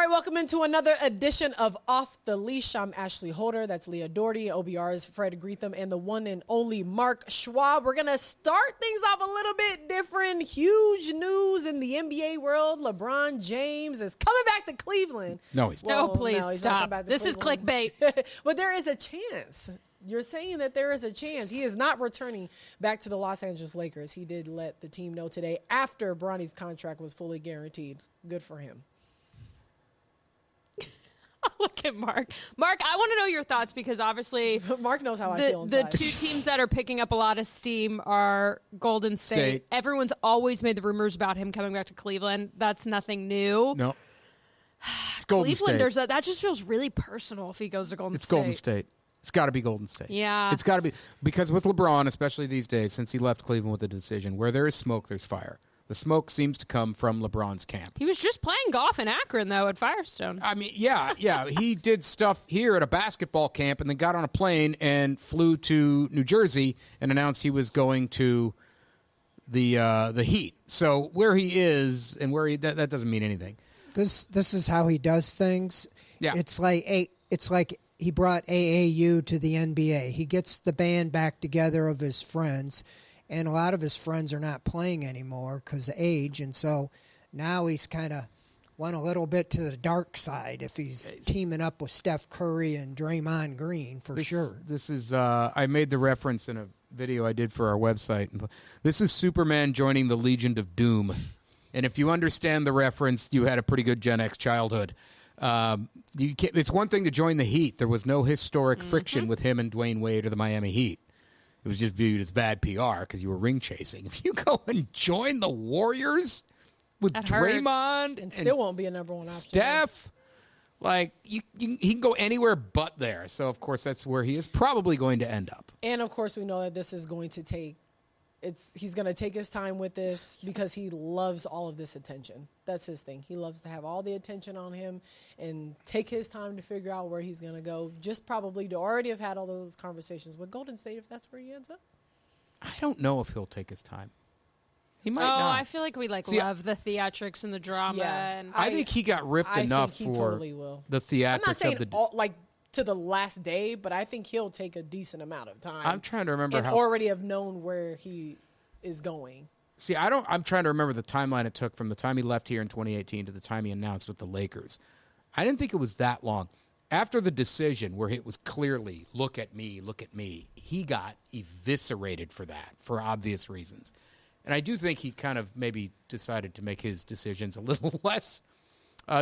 Welcome into another edition of Off the Leash. I'm Ashley Holder. That's Leah Doherty, OBR's Fred Greetham, and the one and only Mark Schwab. We're going to start things off a little bit different. Huge news in the NBA world. LeBron James is coming back to Cleveland. No, he's not. Oh, please stop. This is clickbait. But there is a chance. You're saying that there is a chance. He is not returning back to the Los Angeles Lakers. He did let the team know today after Bronny's contract was fully guaranteed. Good for him. Look at Mark. Mark, I want to know your thoughts because obviously Mark knows how I feel inside. The two teams that are picking up a lot of steam are Golden State. Everyone's always made the rumors about him coming back to Cleveland. That's nothing new. No. It's Golden Cleveland, State. That just feels really personal if he goes to Golden State. It's Golden State. It's got to be Golden State. Yeah. It's got to be. Because with LeBron, especially these days, since he left Cleveland with the decision, where there is smoke, there's fire. The smoke seems to come from LeBron's camp. He was just playing golf in Akron, though, at Firestone. I mean, yeah. He did stuff here at a basketball camp and then got on a plane and flew to New Jersey and announced he was going to the Heat. So where he is and where that doesn't mean anything. This is how he does things. Yeah. It's like he brought AAU to the NBA. He gets the band back together of his friends. And a lot of his friends are not playing anymore because of age. And so now he's kind of went a little bit to the dark side if he's teaming up with Steph Curry and Draymond Green for sure. This is I made the reference in a video I did for our website. This is Superman joining the Legion of Doom. And if you understand the reference, you had a pretty good Gen X childhood. It's one thing to join the Heat. There was no historic friction with him and Dwayne Wade or the Miami Heat. It was just viewed as bad PR because you were ring chasing. If you go and join the Warriors with Draymond and still won't be a number one option. Steph, like he can go anywhere but there. So of course that's where he is probably going to end up. And of course we know that this is going to take. He's going to take his time with this because he loves all of this attention. That's his thing. He loves to have all the attention on him and take his time to figure out where he's going to go. Just probably to already have had all those conversations with Golden State if that's where he ends up. I don't know if he'll take his time. He might not. I feel like we love the theatrics and the drama. Yeah, and I think he got ripped enough for totally will. The theatrics. I'm not saying of the to the last day, but I think he'll take a decent amount of time. I'm trying to remember and already have known where he is going. See, I'm trying to remember the timeline it took from the time he left here in 2018 to the time he announced with the Lakers. I didn't think it was that long. After the decision where it was clearly, look at me, he got eviscerated for that, for obvious reasons. And I do think he kind of maybe decided to make his decisions a little less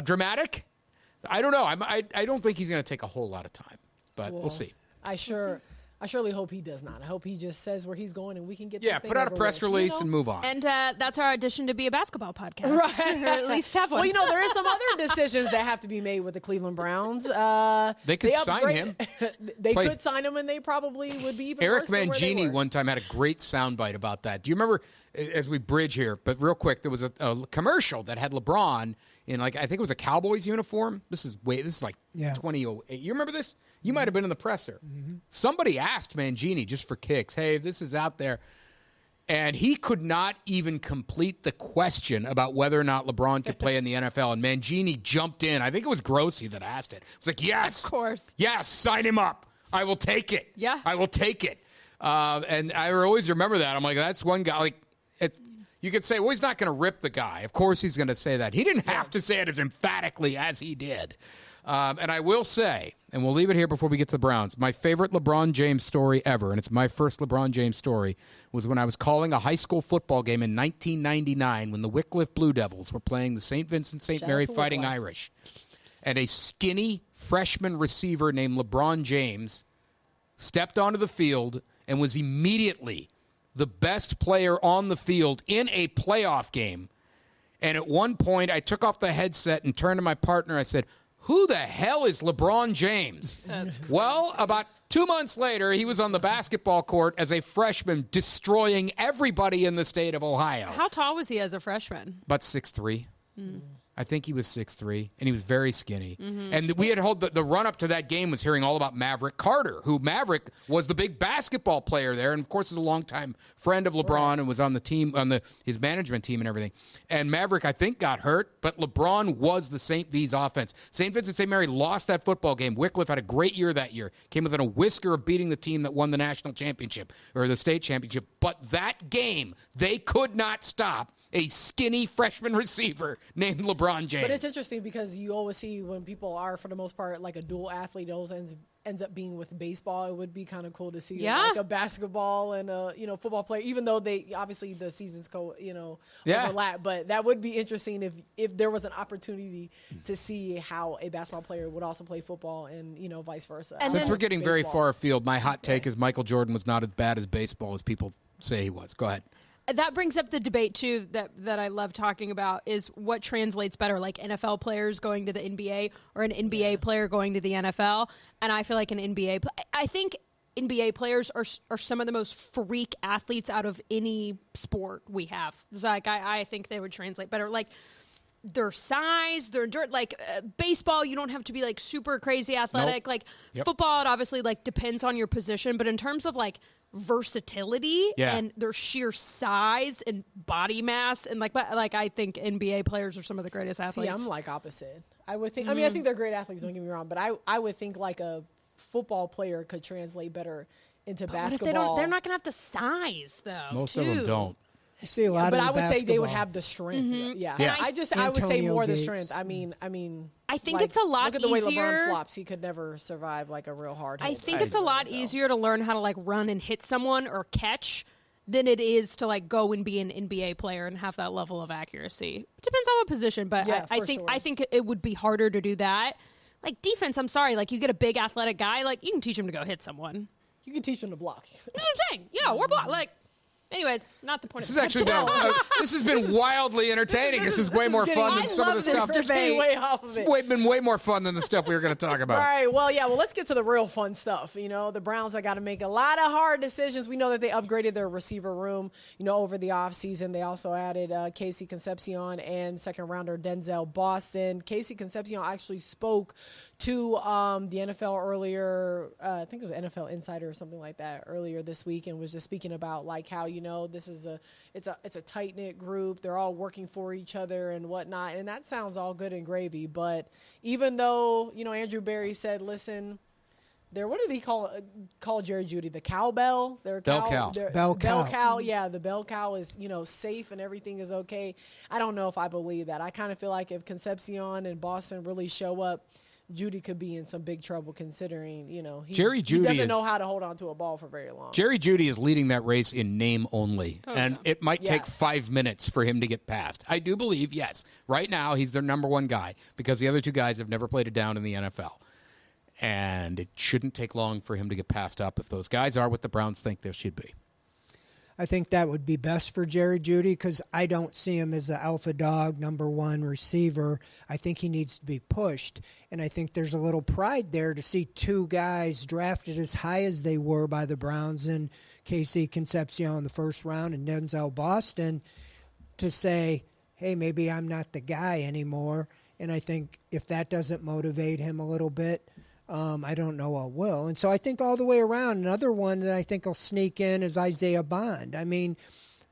dramatic. I don't know. I don't think he's going to take a whole lot of time, but we'll see. I surely hope he does not. I hope he just says where he's going and we can get put out a press release and move on. And that's our audition to be a basketball podcast. Right. Or at least have one. Well, there are some other decisions that have to be made with the Cleveland Browns. They could sign him. They could sign him, and they probably would be even Eric worse than Mangini where they were. one time had a great soundbite about that. Do you remember, as we bridge here, but real quick, there was a commercial that had LeBron in, I think it was a Cowboys uniform. This is like 2008. You remember this? You might have been in the presser. Mm-hmm. Somebody asked Mangini just for kicks, hey, this is out there. And he could not even complete the question about whether or not LeBron could play in the NFL. And Mangini jumped in. I think it was Grossi that asked it. It was like, yes. Of course. Yes, sign him up. I will take it. Yeah. I will take it. And I always remember that. I'm like, that's one guy. You could say, well, he's not going to rip the guy. Of course he's going to say that. He didn't have to say it as emphatically as he did. And I will say, and we'll leave it here before we get to the Browns, my favorite LeBron James story ever, and it's my first LeBron James story, was when I was calling a high school football game in 1999 when the Wycliffe Blue Devils were playing the St. Vincent St. Mary Fighting Irish. And a skinny freshman receiver named LeBron James stepped onto the field and was immediately the best player on the field in a playoff game. And at one point, I took off the headset and turned to my partner. I said, who the hell is LeBron James? That's crazy. Well, about 2 months later, he was on the basketball court as a freshman, destroying everybody in the state of Ohio. How tall was he as a freshman? About 6'3". I think he was 6'3", and he was very skinny. And we had held the run-up to that game was hearing all about Maverick Carter, who Maverick was the big basketball player there, and of course is a longtime friend of LeBron and was on the team, on his management team and everything. And Maverick, I think, got hurt, but LeBron was the St. V's offense. St. Vincent St. Mary lost that football game. Wycliffe had a great year that year, came within a whisker of beating the team that won the national championship, or the state championship. But that game, they could not stop a skinny freshman receiver named LeBron James. But it's interesting because you always see when people are, for the most part, like a dual athlete, always ends up being with baseball. It would be kind of cool to see like a basketball and a football player, even though they obviously the seasons overlap. But that would be interesting if there was an opportunity to see how a basketball player would also play football and vice versa. And since we're getting very far afield, my hot take is Michael Jordan was not as bad as baseball as people say he was. Go ahead. That brings up the debate, too, that I love talking about, is what translates better, like NFL players going to the NBA or an NBA player going to the NFL. And I feel like I think NBA players are some of the most freak athletes out of any sport we have. It's like, I think they would translate better. Like, their size, their endurance, like baseball, you don't have to be like super crazy athletic. Nope. Like football, it obviously like depends on your position. But in terms of like versatility and their sheer size and body mass, and like I think NBA players are some of the greatest athletes. See, I'm like opposite. I would think. I mean, I think they're great athletes. Don't get me wrong, but I would think like a football player could translate better into basketball. They're not going to have the size though. Most of them don't. You see a lot but of I would basketball. say they would have the strength. Yeah. I would say more the strength. I mean, I think it's a lot look at the way easier. LeBron flops. He could never survive like a real hard. I think it's a lot easier to learn how to like run and hit someone or catch than it is to like go and be an NBA player and have that level of accuracy. It depends on what position, but I think it would be harder to do that. Like defense, I'm sorry, like you get a big athletic guy, like you can teach him to go hit someone. You can teach him to block. That's what I'm saying. Yeah, we're block. Like, anyways, not the point. This has been wildly entertaining. This is way more fun than some of the stuff. It's been way more fun than the stuff we were going to talk about. All right, well, let's get to the real fun stuff. The Browns have got to make a lot of hard decisions. We know that they upgraded their receiver room, over the offseason. They also added Casey Concepcion and second-rounder Denzel Boston. Casey Concepcion actually spoke to the NFL earlier, I think it was NFL Insider or something like that, earlier this week, and was just speaking about like how, this is it's a tight-knit group. They're all working for each other and whatnot. And that sounds all good and gravy. But even though, Andrew Berry said, listen, what did he call Jerry Jeudy? The cowbell? Bell cow. Bell cow. Yeah, the bell cow is, safe and everything is okay. I don't know if I believe that. I kind of feel like if Concepcion and Boston really show up, Jeudy could be in some big trouble considering, he doesn't know how to hold on to a ball for very long. Jerry Jeudy is leading that race in name only, it might take 5 minutes for him to get past. I do believe, yes, right now he's their number one guy because the other two guys have never played it down in the NFL. And it shouldn't take long for him to get passed up if those guys are what the Browns think they should be. I think that would be best for Jerry Jeudy because I don't see him as an alpha dog, number one receiver. I think he needs to be pushed. And I think there's a little pride there to see two guys drafted as high as they were by the Browns and Casey Concepcion in the first round and Denzel Boston to say, hey, maybe I'm not the guy anymore. And I think if that doesn't motivate him a little bit, I don't know what will. And so I think all the way around, another one that I think will sneak in is Isaiah Bond. I mean,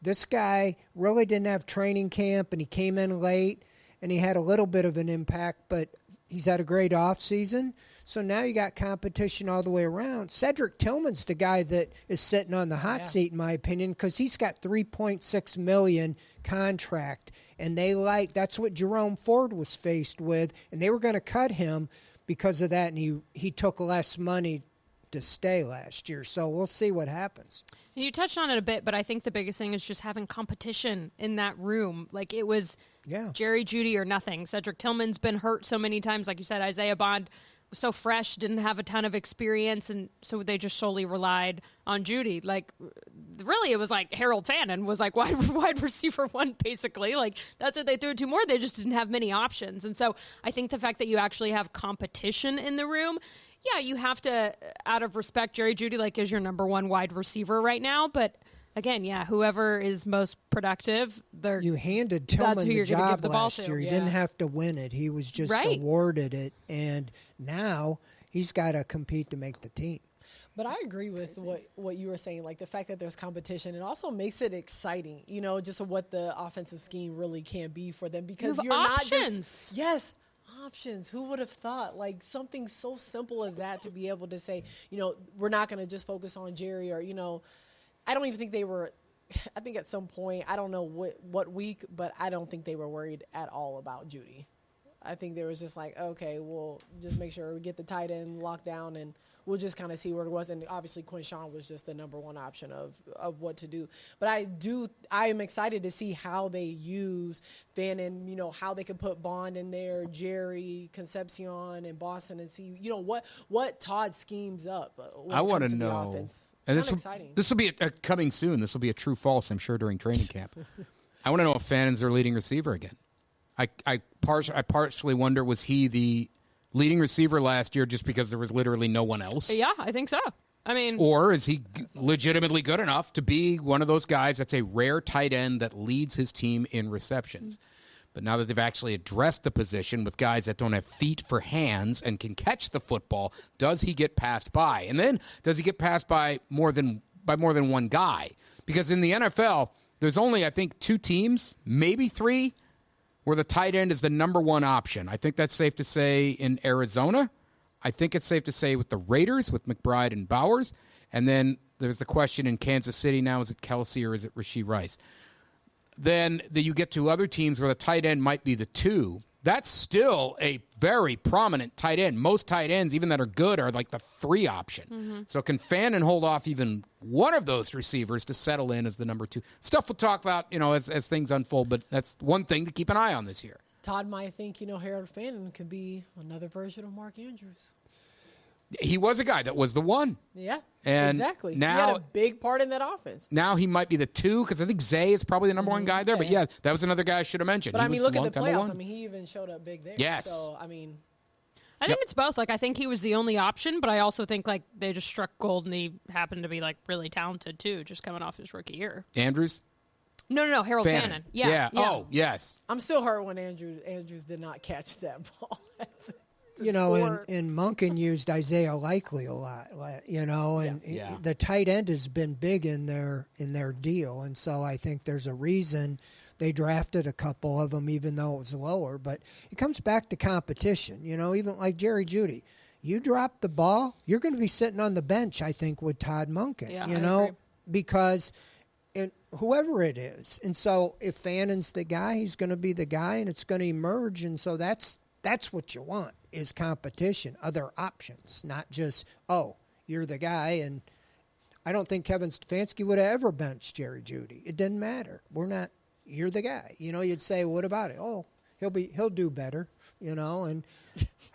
this guy really didn't have training camp, and he came in late, and he had a little bit of an impact, but he's had a great offseason. So now you got competition all the way around. Cedric Tillman's the guy that is sitting on the hot seat, in my opinion, because he's got $3.6 million contract, and that's what Jerome Ford was faced with, and they were going to cut him because of that, and he took less money to stay last year. So we'll see what happens. You touched on it a bit, but I think the biggest thing is just having competition in that room. Like it was Jerry Jeudy or nothing. Cedric Tillman's been hurt so many times. Like you said, Isaiah Bond was so fresh, didn't have a ton of experience, and so they just solely relied on Jeudy. Like, really, it was like Harold Fannin was like wide receiver one, basically. Like, that's what they threw to more. They just didn't have many options. And so I think the fact that you actually have competition in the room, you have to, out of respect, Jerry Jeudy, like, is your number one wide receiver right now. But again, whoever is most productive, you handed Tillman the job last year. He didn't have to win it. He was just awarded it, and now he's got to compete to make the team. But I agree with what you were saying, like the fact that there's competition. It also makes it exciting, just what the offensive scheme really can be for them, because you're options. not just options. Who would have thought, like, something so simple as that, to be able to say, we're not going to just focus on Jerry, or I don't even think they were. I think at some point, I don't know what week, but I don't think they were worried at all about Judy. I think they was just like, okay, we'll just make sure we get the tight end locked down, and we'll just kind of see where it was. And obviously Quinshawn was just the number one option of what to do. But I am excited to see how they use Fannin, how they can put Bond in there, Jerry, Concepcion, and Boston, and see, what Todd schemes up. I want to know. Offense. And it's exciting. This will be coming soon. This will be a true false, I'm sure, during training camp. I want to know if Fannin's their leading receiver again. I partially wonder, was he the leading receiver last year just because there was literally no one else? Yeah, I think so. I mean, or is he legitimately good enough to be one of those guys that's a rare tight end that leads his team in receptions? But now that they've actually addressed the position with guys that don't have feet for hands and can catch the football, does he get passed by? And then does he get passed by more than one guy? Because in the NFL, there's only, I think, 2 teams, maybe 3, where the tight end is the number one option. I think that's safe to say in Arizona. I think it's safe to say with the Raiders, with McBride and Bowers. And then there's the question in Kansas City now, is it Kelsey or is it Rashee Rice? Then you get to other teams where the tight end might be the 2. That's still a very prominent tight end. Most tight ends, even that are good, are like the 3 option. Mm-hmm. So can Fannin hold off even one of those receivers to settle in as the number 2? Stuff we'll talk about, as things unfold, but that's one thing to keep an eye on this year. Todd might think, Harold Fannin could be another version of Mark Andrews. He was a guy that was the 1. Yeah, and exactly. Now, he had a big part in that offense. Now he might be the 2, because I think Zay is probably the number 1 guy there. But yeah, that was another guy I should have mentioned. But he look at the playoffs. He even showed up big there. Yes. So, I think it's both. Like, I think he was the only option, but I also think, like, they just struck gold, and he happened to be, like, really talented, too, just coming off his rookie year. Andrews? No, Harold Fannin. Yeah. Oh, yes. I'm still hurt when Andrews did not catch that ball. And Monken used Isaiah Likely a lot, and the tight end has been big in their deal, and so I think there's a reason they drafted a couple of them, even though it was lower. But it comes back to competition, even like Jerry Jeudy. You drop the ball, you're going to be sitting on the bench, I think, with Todd Monken, because whoever it is. And so if Fannin's the guy, he's going to be the guy, and it's going to emerge, and so that's what you want, is competition, other options, not just, you're the guy. And I don't think Kevin Stefanski would have ever benched Jerry Jeudy. It didn't matter. You're the guy. You'd say, what about it? Oh, he'll do better, and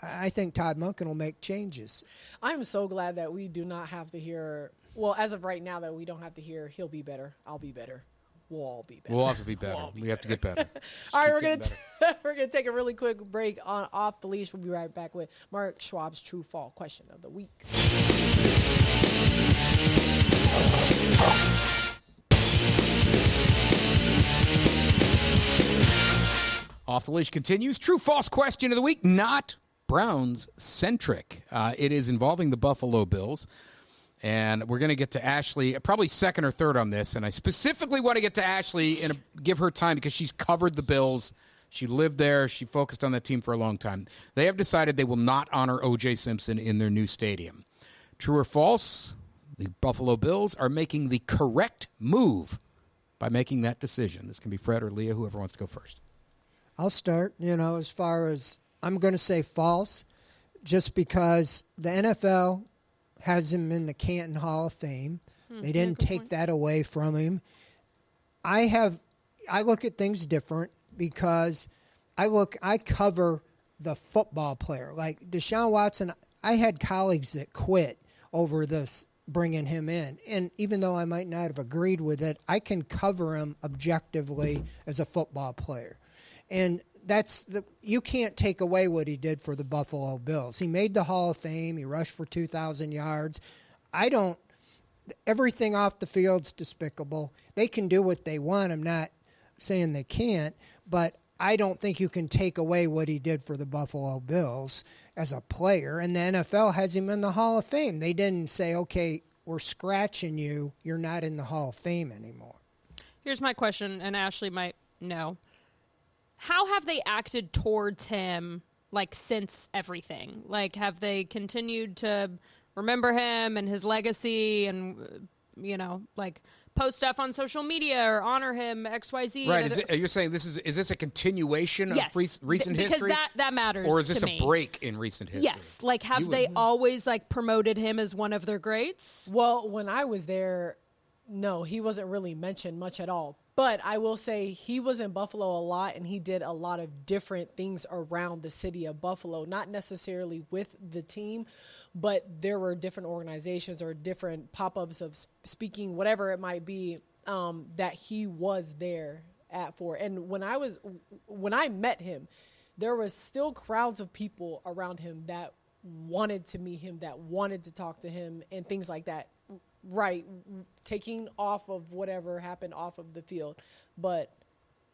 I think Todd Monken will make changes. I'm so glad that we do not have to hear, as of right now, that we don't have to hear, he'll be better, I'll be better. We'll all be better. We'll have to be better. We have to get better. All right, we're gonna take a really quick break on Off the Leash. We'll be right back with Mark Schwab's True Fall question of the week. Off the Leash continues. True false question of the week, not Browns centric. It is involving the Buffalo Bills. And we're going to get to Ashley, probably second or third on this. And I specifically want to get to Ashley and give her time because she's covered the Bills. She lived there. She focused on that team for a long time. They have decided they will not honor O.J. Simpson in their new stadium. True or false? The Buffalo Bills are making the correct move by making that decision. This can be Fred or Leah, whoever wants to go first. I'll start, as far as I'm going to say false, just because the NFL has him in the Canton Hall of Fame. They didn't take that away from him. I look at things different because I cover the football player. Like Deshaun Watson, I had colleagues that quit over this, bringing him in. And even though I might not have agreed with it, I can cover him objectively as a football player. And you can't take away what he did for the Buffalo Bills. He made the Hall of Fame. He rushed for 2,000 yards. everything off the field's despicable. They can do what they want. I'm not saying they can't, but I don't think you can take away what he did for the Buffalo Bills as a player. And the NFL has him in the Hall of Fame. They didn't say, okay, we're scratching you. You're not in the Hall of Fame anymore. Here's my question, and Ashley might know. How have they acted towards him, like, since everything? Like, have they continued to remember him and his legacy and, like, post stuff on social media or honor him, XYZ? Right. You're saying is this a continuation of recent history? Because that matters. Or is this to me. a break in recent history? Yes. Like, have they always, like, promoted him as one of their greats? Well, when I was there, no, he wasn't really mentioned much at all. But I will say he was in Buffalo a lot, and he did a lot of different things around the city of Buffalo, not necessarily with the team, but there were different organizations or different pop-ups of speaking, whatever it might be, that he was there for. And when I met him, there was still crowds of people around him that wanted to meet him, that wanted to talk to him, and things like that. Right, taking off of whatever happened off of the field. But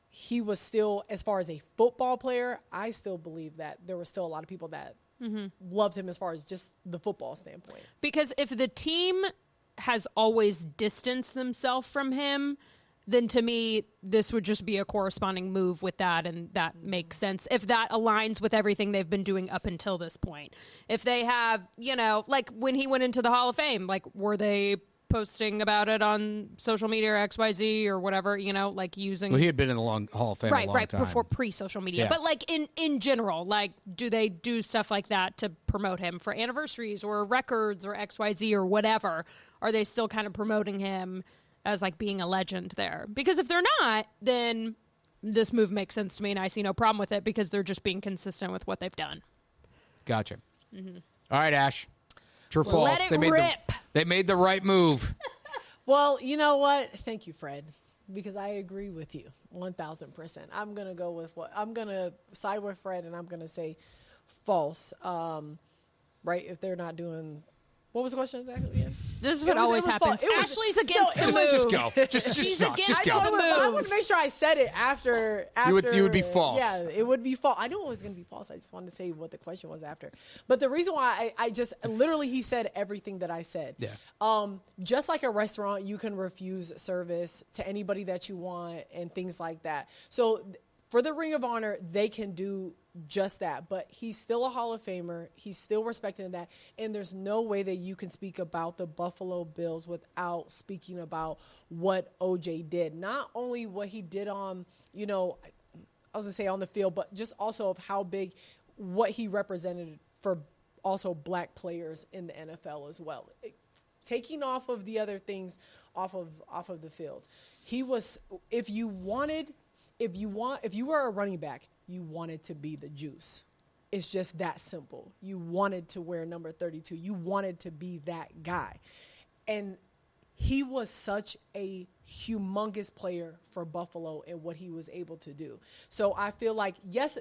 he was still, as far as a football player, I still believe that there were still a lot of people that loved him as far as just the football standpoint. Because if the team has always distanced themselves from him, then to me, this would just be a corresponding move with that, and that makes sense. If that aligns with everything they've been doing up until this point. If they have, like when he went into the Hall of Fame, like were they posting about it on social media or XYZ or whatever, like using... Well, he had been in the Hall of Fame a long time. Right, before pre-social media. Yeah. But like in general, like do they do stuff like that to promote him for anniversaries or records or XYZ or whatever? Are they still kind of promoting him as like being a legend there? Because if they're not, then this move makes sense to me, and I see no problem with it because they're just being consistent with what they've done. Gotcha. All right, Ash. True or false? Let it rip. They made the right move. Well, you know what? Thank you, Fred, because I agree with you 1,000%. I'm going to go with I'm going to side with Fred, and I'm going to say false. Right? If they're not doing... What was the question exactly again? This is what always happens. Ashley's against the move. Just go. Just against just go. the move. I want to make sure I said it after You would be false. Yeah, it would be false. I knew it was going to be false. I just wanted to say what the question was after. But the reason why I just literally he said everything that I said. Yeah. Just like a restaurant, you can refuse service to anybody that you want and things like that. So for the Ring of Honor, they can do just that. But he's still a Hall of Famer. He's still respected in that. And there's no way that you can speak about the Buffalo Bills without speaking about what OJ did. Not only what he did on, I was going to say on the field, but just also of how big what he represented for also black players in the NFL as well. Taking off of the other things off of the field. He was, if you were a running back, you wanted to be the juice. It's just that simple. You wanted to wear number 32. You wanted to be that guy. And he was such a humongous player for Buffalo and what he was able to do. So I feel like, yes,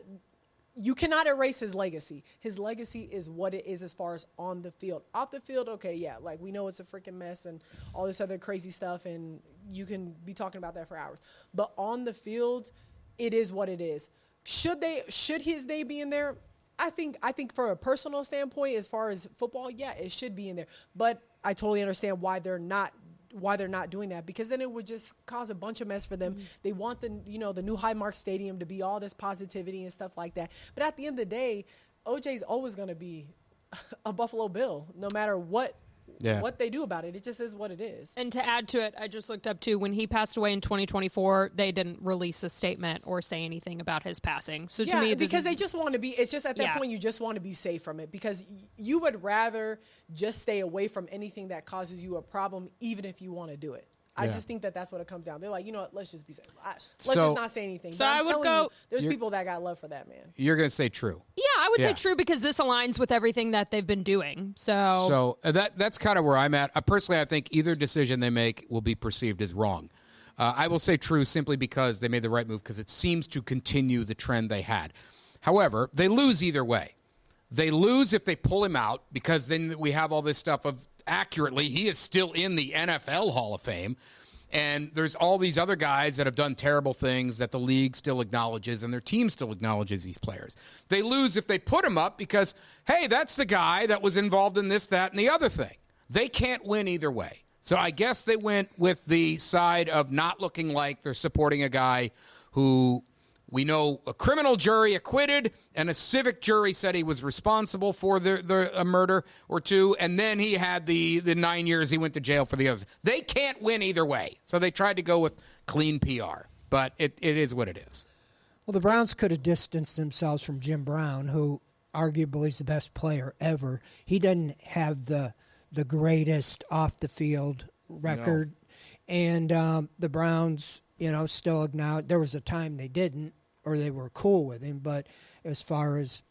you cannot erase his legacy. His legacy is what it is as far as on the field. Off the field, okay, yeah, like we know it's a freaking mess and all this other crazy stuff, and you can be talking about that for hours. But on the field, it is what it is. Should his name be in there? I think for a personal standpoint, as far as football, yeah, it should be in there. But I totally understand why they're not doing that, because then it would just cause a bunch of mess for them. They want the new Highmark Stadium to be all this positivity and stuff like that. But at the end of the day, OJ's always going to be a Buffalo Bill, no matter what they do about it. It just is what it is. And to add to it, I just looked up too, when he passed away in 2024, they didn't release a statement or say anything about his passing. So to me, because they just want to be, it's just at that point, you just want to be safe from it, because you would rather just stay away from anything that causes you a problem, even if you want to do it. I just think that's what it comes down. They're like, you know what, let's just be safe. Let's just not say anything. So but I would go. There's people that got love for that, man. You're going to say true. Yeah, I would say true, because this aligns with everything that they've been doing. So that's kind of where I'm at. Personally, I think either decision they make will be perceived as wrong. I will say true simply because they made the right move, because it seems to continue the trend they had. However, they lose either way. They lose if they pull him out, because then we have all this stuff of accurately, he is still in the NFL Hall of Fame. And there's all these other guys that have done terrible things that the league still acknowledges and their team still acknowledges these players. They lose if they put him up because, hey, that's the guy that was involved in this, that, and the other thing. They can't win either way. So I guess they went with the side of not looking like they're supporting a guy who we know a criminal jury acquitted and a civic jury said he was responsible for a murder or two, and then he had the 9 years he went to jail for the others. They can't win either way, so they tried to go with clean PR, but it is what it is. Well, the Browns could have distanced themselves from Jim Brown, who arguably is the best player ever. He doesn't have the greatest off-the-field record, and the Browns, still acknowledge there was a time they didn't, or they were cool with him. But as far as,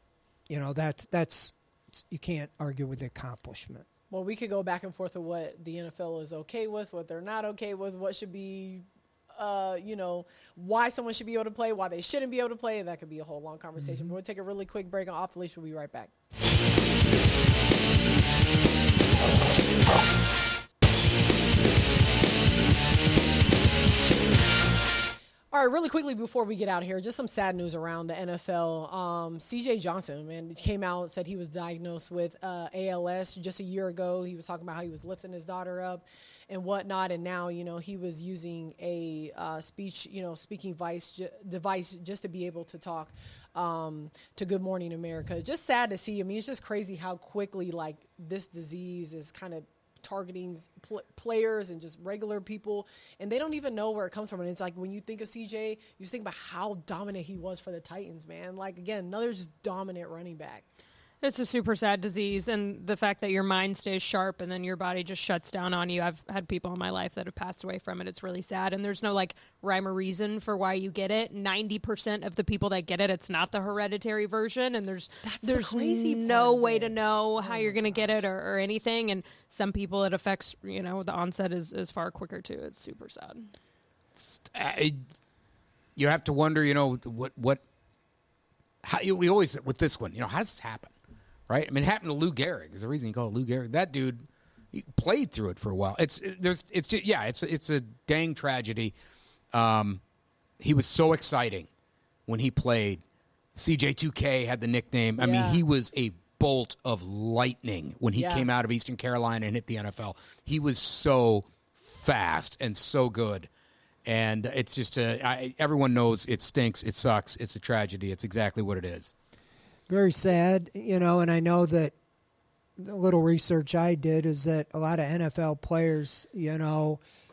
that's you can't argue with the accomplishment. Well, we could go back and forth with what the NFL is okay with, what they're not okay with, what should be, why someone should be able to play, why they shouldn't be able to play. That could be a whole long conversation. Mm-hmm. But we'll take a really quick break on Off the Leash. We'll be right back. All right, really quickly before we get out of here, just some sad news around the NFL. C.J. Johnson, man, came out, said he was diagnosed with ALS just a year ago. He was talking about how he was lifting his daughter up and whatnot, and now, he was using a speaking device just to be able to talk to Good Morning America. Just sad to see. I mean, it's just crazy how quickly, this disease is kind of targeting players and just regular people, and they don't even know where it comes from. And it's like when you think of CJ, you just think about how dominant he was for the Titans, man. Again, another just dominant running back. It's a super sad disease, and the fact that your mind stays sharp and then your body just shuts down on you. I've had people in my life that have passed away from it. It's really sad, and there's no rhyme or reason for why you get it. 90% of the people that get it, it's not the hereditary version, and there's no way to know how you're going to get it or anything. And some people it affects, the onset is far quicker too. It's super sad. You have to wonder, we always, with this one, how does this happen? Right? I mean, it happened to Lou Gehrig. There's a reason you call it Lou Gehrig. That dude, he played through it for a while. It's a dang tragedy. He was so exciting when he played. CJ2K had the nickname. I mean, he was a bolt of lightning when he came out of Eastern Carolina and hit the NFL. He was so fast and so good. And it's just everyone knows it stinks, it sucks, it's a tragedy. It's exactly what it is. Very sad, and I know that the little research I did is that a lot of NFL players,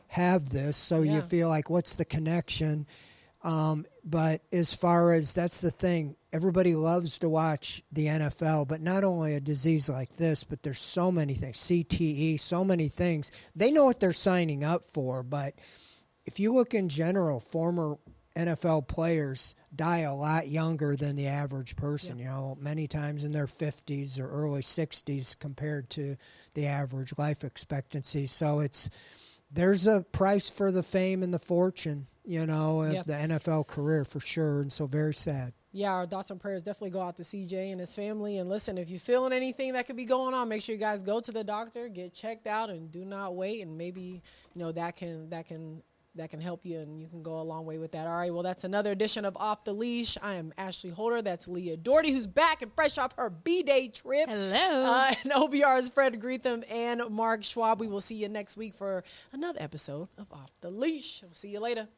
have this, so you feel like, what's the connection? But as far as, that's the thing, everybody loves to watch the NFL, but not only a disease like this, but there's so many things, CTE, so many things. They know what they're signing up for, but if you look in general, former NFL players die a lot younger than the average person, many times in their 50s or early 60s compared to the average life expectancy. So there's a price for the fame and the fortune, of the NFL career for sure, and so very sad. Yeah, our thoughts and prayers definitely go out to CJ and his family. And listen, if you're feeling anything that could be going on, make sure you guys go to the doctor, get checked out, and do not wait. And maybe, that can help you, and you can go a long way with that. All right, well, that's another edition of Off the Leash. I am Ashley Holder. That's Leah Doherty, who's back and fresh off her B-Day trip. Hello. And OBR's Fred Greetham and Mark Schwab. We will see you next week for another episode of Off the Leash. We'll see you later.